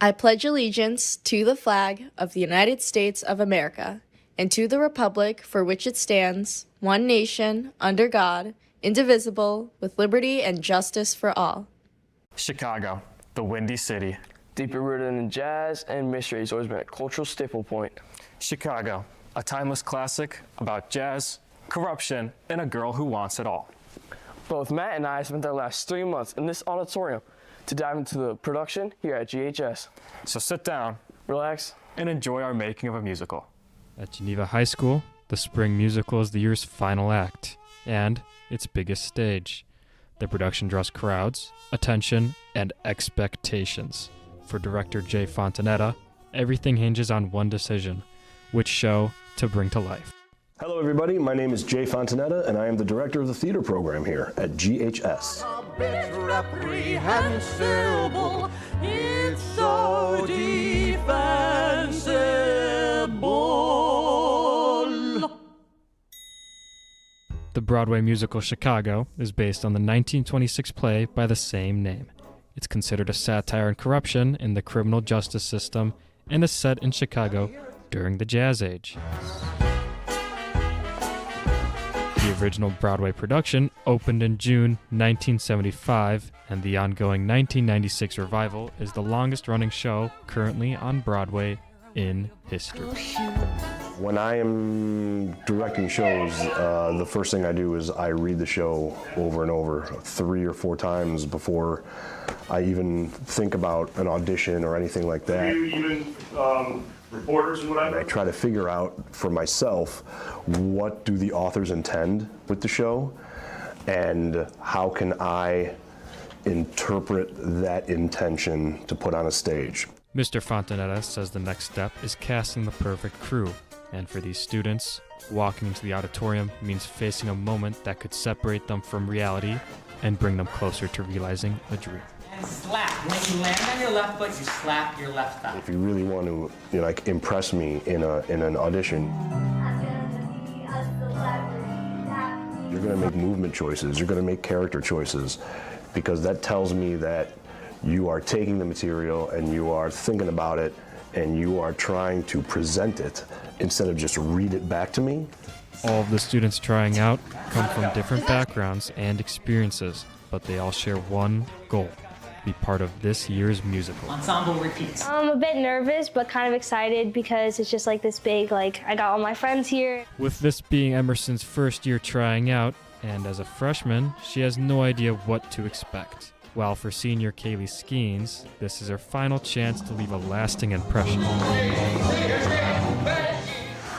I pledge allegiance to the flag of the United States of America and to the republic for which it stands, one nation, under God, indivisible, with liberty and justice for all. Chicago, the Windy City. Deeply rooted in jazz and mystery, has always been a cultural staple point. Chicago, a timeless classic about jazz, corruption, and a girl who wants it all. Both Matt and I spent our last 3 months in this auditorium to dive into the production here at GHS. So sit down, relax, and enjoy our making of a musical. At Geneva High School, the spring musical is the year's final act and its biggest stage. The production draws crowds, attention, and expectations. For director Jay Fontanetta, everything hinges on one decision: which show to bring to life. Hello everybody, my name is Jay Fontanetta and I am the director of the theater program here at GHS. A bit reprehensible, it's so defensible. The Broadway musical Chicago is based on the 1926 play by the same name. It's considered a satire on corruption in the criminal justice system and is set in Chicago during the Jazz Age. The original Broadway production opened in June 1975, and the ongoing 1996 revival is the longest-running show currently on Broadway in history. When I am directing shows, the first thing I do is I read the show over and over 3 or 4 times before I even think about an audition or anything like that. Do you even reporters and whatever? I try to figure out for myself, what do the authors intend with the show, and how can I interpret that intention to put on a stage. Mr. Fontanetta says the next step is casting the perfect crew, and for these students, walking into the auditorium means facing a moment that could separate them from reality and bring them closer to realizing a dream. And slap. When you land on your left foot, you slap your left thigh. If you really want to, impress me in an audition, you're going to make movement choices. You're going to make character choices, because that tells me that you are taking the material and you are thinking about it and you are trying to present it instead of just read it back to me. All of the students trying out come from different backgrounds and experiences, but they all share one goal: be part of this year's musical. Ensemble repeats. I'm a bit nervous, but kind of excited because it's just like this big, I got all my friends here. With this being Emerson's first year trying out, and as a freshman, she has no idea what to expect. While for senior Kaylee Skeens, this is her final chance to leave a lasting impression.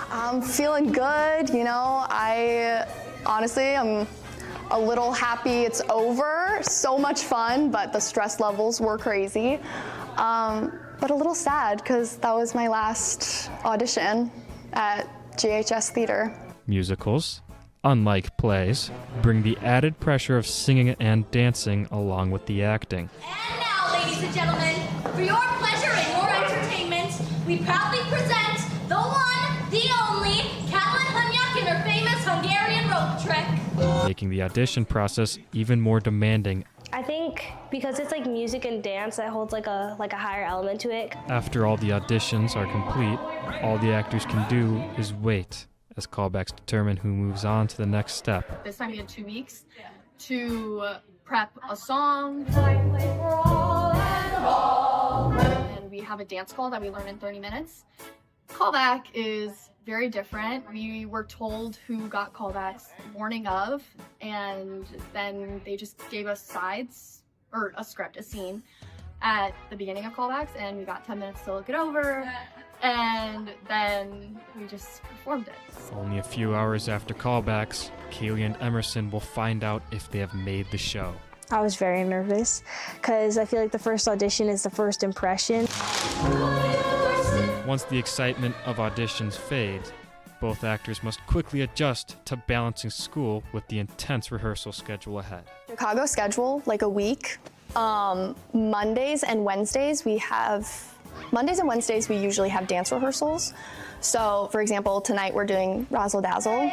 I'm feeling good, I'm a little happy it's over. So much fun, but the stress levels were crazy. But a little sad because that was my last audition at GHS Theater. Musicals, unlike plays, bring the added pressure of singing and dancing along with the acting. And now, ladies and gentlemen, for your pleasure and your entertainment, we proudly present the one, the only, Katalin Hunyak and her famous Hungarian rope trick. Making the audition process even more demanding. I think because it's like music and dance, that holds like a higher element to it. After all the auditions are complete, all the actors can do is wait, as callbacks determine who moves on to the next step. This time we had 2 weeks to prep a song. And we have a dance call that we learn in 30 minutes. Callback is very different. We were told who got callbacks morning of, and then they just gave us sides, or a script, a scene, at the beginning of callbacks, and we got 10 minutes to look it over, and then we just performed it. Only a few hours after callbacks, Kaylee and Emerson will find out if they have made the show. I was very nervous because I feel like the first audition is the first impression. Once the excitement of auditions fades, both actors must quickly adjust to balancing school with the intense rehearsal schedule ahead. Chicago schedule, like a week. Mondays and Wednesdays we usually have dance rehearsals. So, for example, tonight we're doing Razzle Dazzle.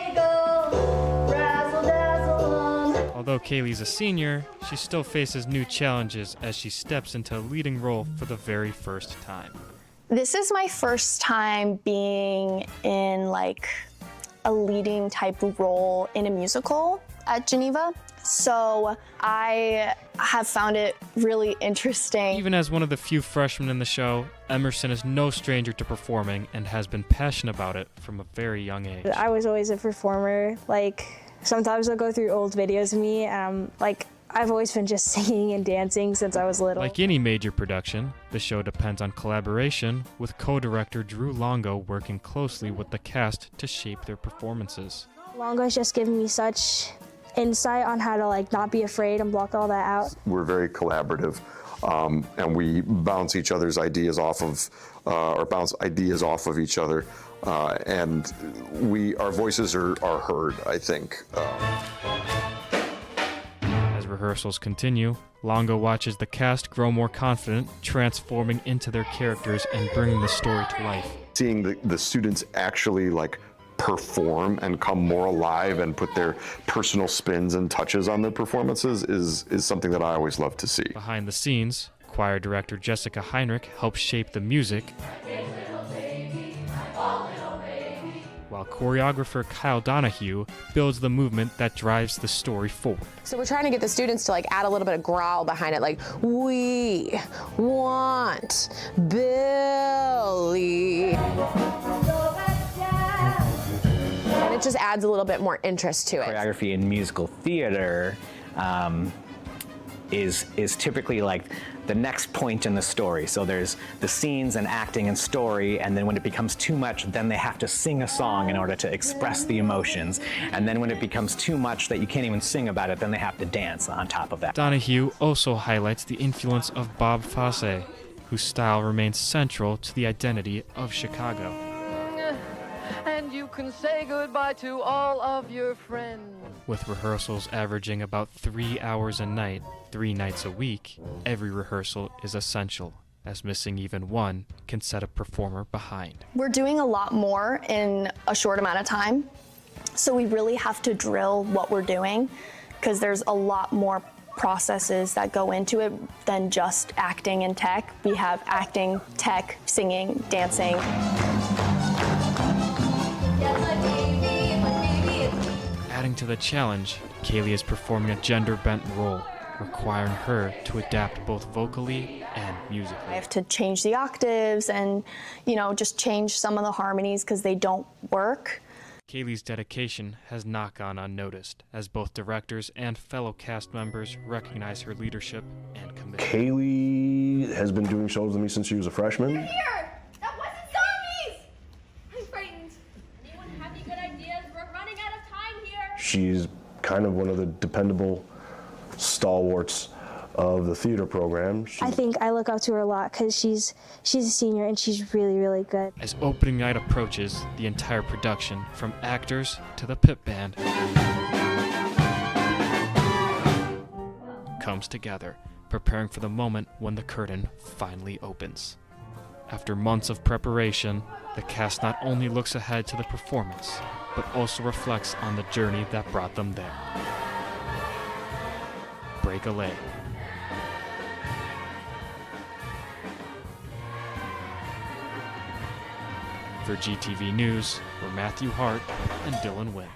Although Kaylee's a senior, she still faces new challenges as she steps into a leading role for the very first time. This is my first time being in like a leading type of role in a musical at Geneva. So I have found it really interesting. Even as one of the few freshmen in the show, Emerson is no stranger to performing and has been passionate about it from a very young age. I was always a performer. Like, sometimes I'll go through old videos of me, and I've always been just singing and dancing since I was little. Like any major production, the show depends on collaboration, with co-director Drew Longo working closely with the cast to shape their performances. Longo's just given me such insight on how to not be afraid and block all that out. We're very collaborative, and we bounce each other's ideas off of, or bounce ideas off of each other, and our voices are heard, I think. As rehearsals continue, Longo watches the cast grow more confident, transforming into their characters and bringing the story to life. Seeing the students actually perform and come more alive and put their personal spins and touches on their performances is something that I always love to see. Behind the scenes, choir director Jessica Heinrich helps shape the music, while choreographer Kyle Donahue builds the movement that drives the story forward. So we're trying to get the students to add a little bit of growl behind it, we want Billy. And it just adds a little bit more interest to it. Choreography in musical theater is typically the next point in the story. So there's the scenes and acting and story, and then when it becomes too much, then they have to sing a song in order to express the emotions. And then when it becomes too much that you can't even sing about it, then they have to dance on top of that. Donahue also highlights the influence of Bob Fosse, whose style remains central to the identity of Chicago. And you can say goodbye to all of your friends. With rehearsals averaging about 3 hours a night, 3 nights a week, every rehearsal is essential, as missing even one can set a performer behind. We're doing a lot more in a short amount of time, so we really have to drill what we're doing, because there's a lot more processes that go into it than just acting and tech. We have acting, tech, singing, dancing. Adding to the challenge, Kaylee is performing a gender-bent role, requiring her to adapt both vocally and musically. I have to change the octaves and, just change some of the harmonies because they don't work. Kaylee's dedication has not gone unnoticed, as both directors and fellow cast members recognize her leadership and commitment. Kaylee has been doing shows with me since she was a freshman. Here! That wasn't zombies! I'm frightened. Anyone have any good ideas? We're running out of time here. She's kind of one of the dependable stalwarts of the theater program. I think I look up to her a lot because she's a senior and she's really, really good. As opening night approaches, the entire production, from actors to the pit band, comes together, preparing for the moment when the curtain finally opens. After months of preparation, the cast not only looks ahead to the performance, but also reflects on the journey that brought them there. Break a leg. For GTV News, we're Matthew Hart and Dylan Wynn.